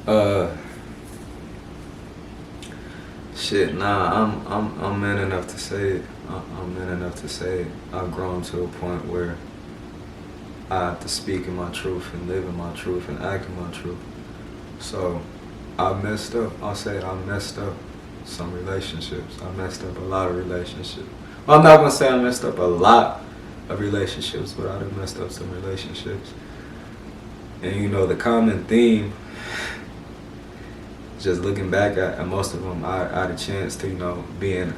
Uh, Shit. Nah, I'm man enough to say it. I'm man enough to say it. I've grown to a point where I have to speak in my truth and live in my truth and act in my truth. So I messed up. I'll say I messed up some relationships. I messed up a lot of relationships. Well, I'm not gonna say I messed up a lot of relationships, but I done messed up some relationships. And the common theme, just looking back at most of them, I had a chance to, being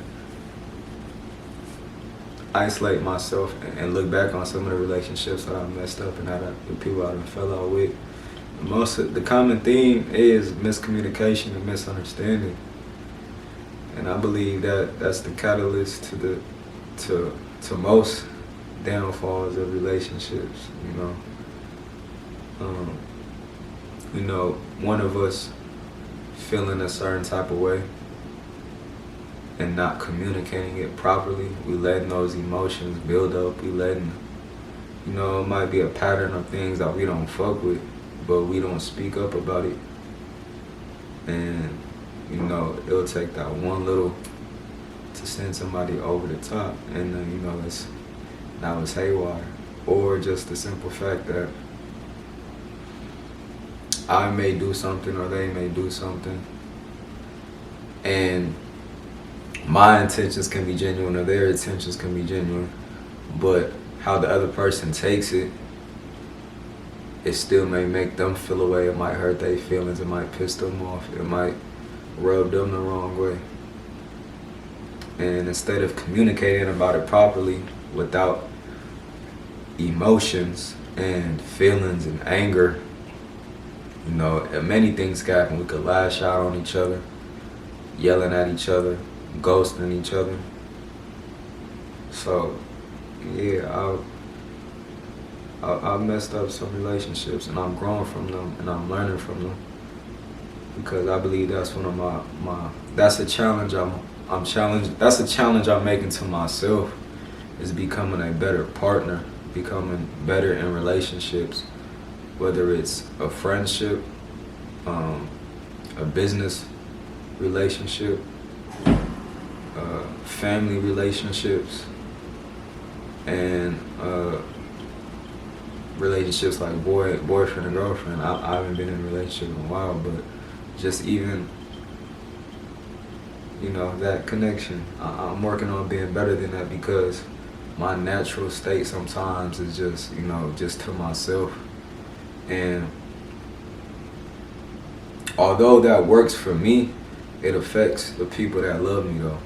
isolate myself and look back on some of the relationships that I messed up and the people I done fell out with. Most of the common theme is miscommunication and misunderstanding, and I believe that that's the catalyst to most downfalls of relationships. Um, one of us feeling a certain type of way and not communicating it properly. We letting those emotions build up. We letting, it might be a pattern of things that we don't fuck with, but we don't speak up about it. And, it'll take that one little to send somebody over the top. And then, now it's haywire. Or just the simple fact that I may do something or they may do something, and my intentions can be genuine or their intentions can be genuine, but how the other person takes it, it still may make them feel a way. It might hurt their feelings. It might piss them off. It might rub them the wrong way. And instead of communicating about it properly without emotions and feelings and anger, many things can happen. We could lash out on each other, yelling at each other, ghosting each other. So, yeah, I messed up some relationships, and I'm growing from them, and I'm learning from them, because I believe that's one of my that's a challenge I'm challenged. That's a challenge I'm making to myself, is becoming a better partner, becoming better in relationships, whether it's a friendship, a business relationship, family relationships, and relationships like boyfriend and girlfriend. I haven't been in a relationship in a while, but just even, that connection. I'm working on being better than that, because my natural state sometimes is just, just to myself. And although that works for me, it affects the people that love me though.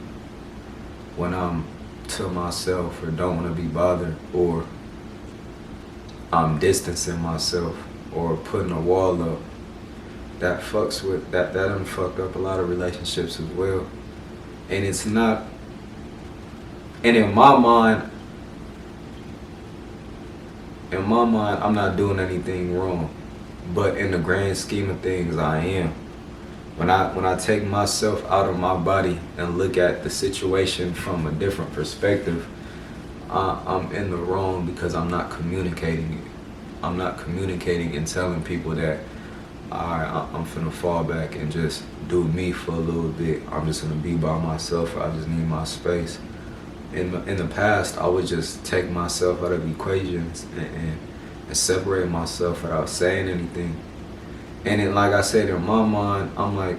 When I'm to myself or don't want to be bothered, or I'm distancing myself or putting a wall up, that fucks with that done fucked up a lot of relationships as well. And it's not, and in my mind, I'm not doing anything wrong, but in the grand scheme of things, I am. When I take myself out of my body and look at the situation from a different perspective, I'm in the wrong, because I'm not communicating it. I'm not communicating and telling people that, alright, I'm finna fall back and just do me for a little bit. I'm just gonna be by myself. I just need my space. In the past, I would just take myself out of equations and separate myself without saying anything. And then, like I said, in my mind, I'm like,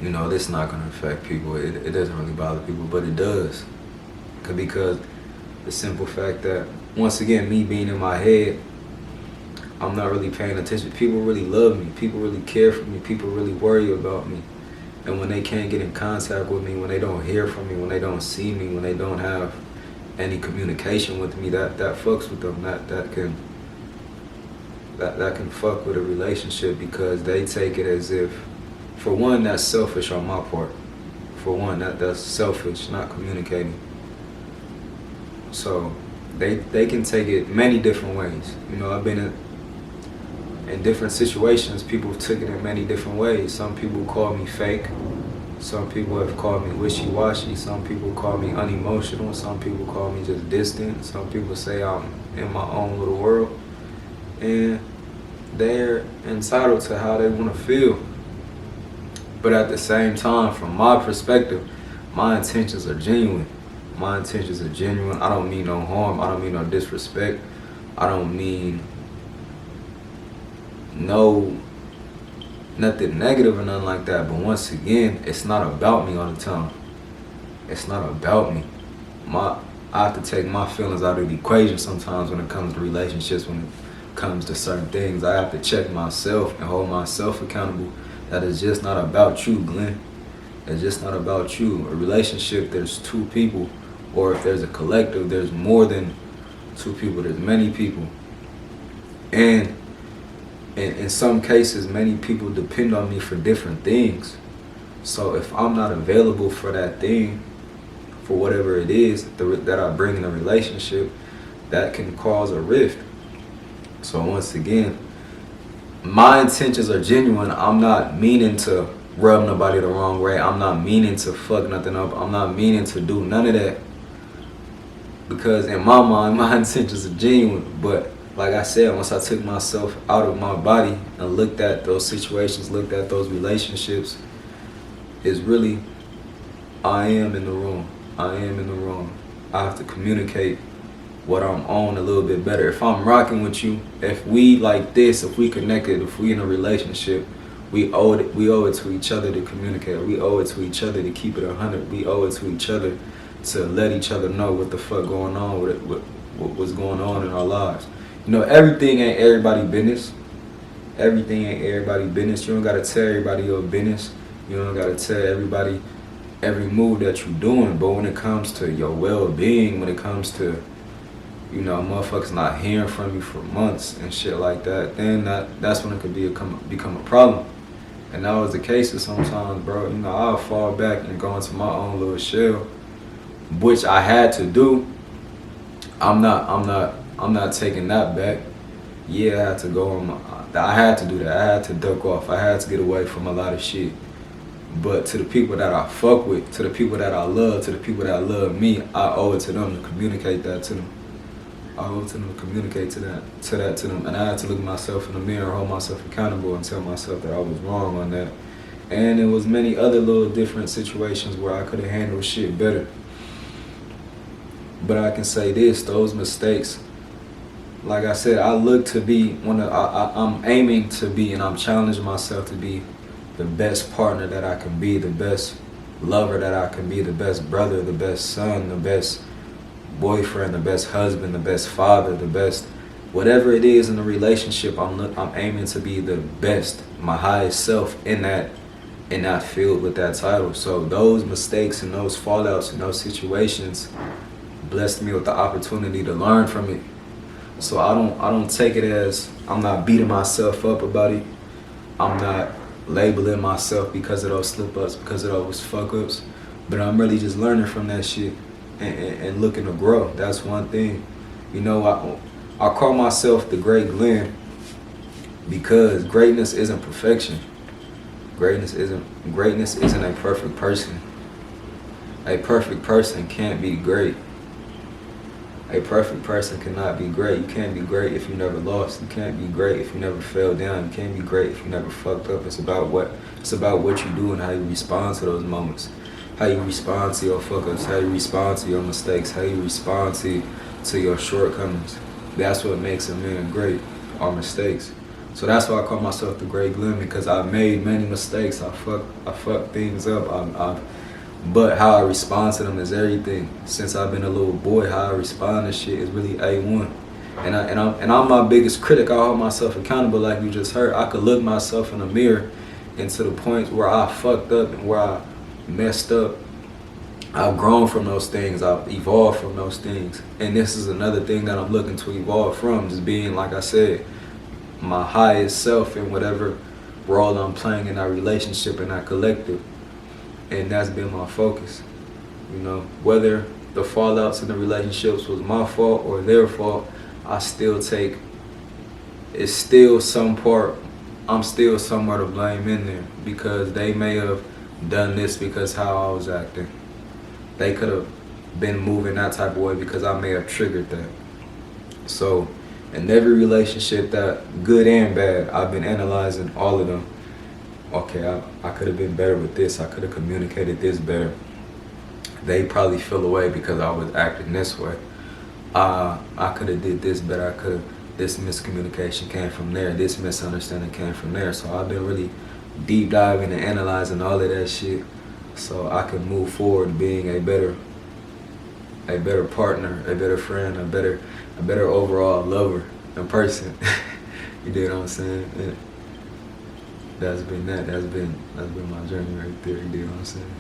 this is not gonna affect people. It doesn't really bother people, but it does. Because the simple fact that, once again, me being in my head, I'm not really paying attention. People really love me. People really care for me. People really worry about me. And when they can't get in contact with me, when they don't hear from me, when they don't see me, when they don't have any communication with me, that fucks with them. That can fuck with a relationship, because they take it as if, for one, that's selfish on my part. For one, that's selfish, not communicating. So they can take it many different ways. I've been in different situations. People took it in many different ways. Some people call me fake. Some people have called me wishy-washy. Some people call me unemotional. Some people call me just distant. Some people say I'm in my own little world. And they're entitled to how they want to feel. But at the same time, from my perspective, my intentions are genuine. My intentions are genuine. I don't mean no harm. I don't mean no disrespect. I don't mean nothing negative or nothing like that. But once again, it's not about me all the time. It's not about me. I have to take my feelings out of the equation sometimes when it comes to relationships, when it comes to certain things. I have to check myself and hold myself accountable. That is just not about you, Glenn. It's just not about you. A relationship, there's two people, or if there's a collective, there's more than two people. There's many people. And in some cases, many people depend on me for different things. So if I'm not available for that thing, for whatever it is that I bring in a relationship, that can cause a rift. So once again, my intentions are genuine. I'm not meaning to rub nobody the wrong way. I'm not meaning to fuck nothing up. I'm not meaning to do none of that. Because in my mind, my intentions are genuine. But like I said, once I took myself out of my body and looked at those situations, looked at those relationships, it's really, I am in the wrong. I am in the wrong. I have to communicate what I'm on a little bit better. If I'm rocking with you, if we like this, if we connected, if we in a relationship, we owe it to each other to communicate. We owe it to each other to keep it 100. We owe it to each other to let each other know what the fuck going on, what's going on in our lives. You know, everything ain't everybody business. Everything ain't everybody business. You don't gotta tell everybody your business. You don't gotta tell everybody every move that you're doing. But when it comes to your well-being, when it comes to, you know, motherfuckers not hearing from you for months and shit like that, then that's when it could become a problem. And that was the case sometimes, bro. You know, I'll fall back and go into my own little shell, which I had to do. I'm not taking that back. Yeah, I had to go I had to do that. I had to duck off. I had to get away from a lot of shit. But to the people that I fuck with, to the people that I love, to the people that love me, I owe it to them to communicate that to them. I owe it to them to communicate to them. And I had to look at myself in the mirror, hold myself accountable, and tell myself that I was wrong on that. And there was many other little different situations where I could have handled shit better. But I can say this, those mistakes, like I said, I look to be I'm aiming to be, and I'm challenging myself to be the best partner that I can be, the best lover that I can be, the best brother, the best son, the best boyfriend, the best husband, the best father, the best whatever it is in the relationship. I'm aiming to be the best, my highest self in that field with that title. So those mistakes and those fallouts and those situations blessed me with the opportunity to learn from it. So I don't take it as, I'm not beating myself up about it. I'm not labeling myself because of those slip-ups, because of those fuck-ups. But I'm really just learning from that shit and looking to grow. That's one thing. You know, I call myself the Great Glenn because greatness isn't perfection. Greatness isn't a perfect person. A perfect person can't be great. A perfect person cannot be great. You can't be great if you never lost. You can't be great if you never fell down. You can't be great if you never fucked up. It's about what you do and how you respond to those moments. How you respond to your fuck-ups, how you respond to your mistakes, how you respond to your shortcomings. That's what makes a man great, our mistakes. So that's why I call myself the Great Glenn, because I've made many mistakes. I fuck things up. But how I respond to them is everything. Since I've been a little boy, how I respond to shit is really A1. And I'm my biggest critic. I hold myself accountable, like you just heard. I could look myself in the mirror, and to the points where I fucked up and where I messed up, I've grown from those things. I've evolved from those things. And this is another thing that I'm looking to evolve from, just being, like I said, my highest self in whatever role I'm playing in that relationship and that collective. And that's been my focus. You know, whether the fallouts in the relationships was my fault or their fault, I'm still somewhere to blame in there, because they may have done this because how I was acting. They could have been moving that type of way because I may have triggered that. So And every relationship, that good and bad, I've been analyzing all of them. Okay, I could have been better with this. I could have communicated this better. They probably feel away because I was acting this way. I could have did this better. I could have. This miscommunication came from there. This misunderstanding came from there. So I've been really deep diving and analyzing all of that shit, so I can move forward being a better partner, a better friend, a better overall lover and person. You know what I'm saying? And that's been my journey right there. You know what I'm saying?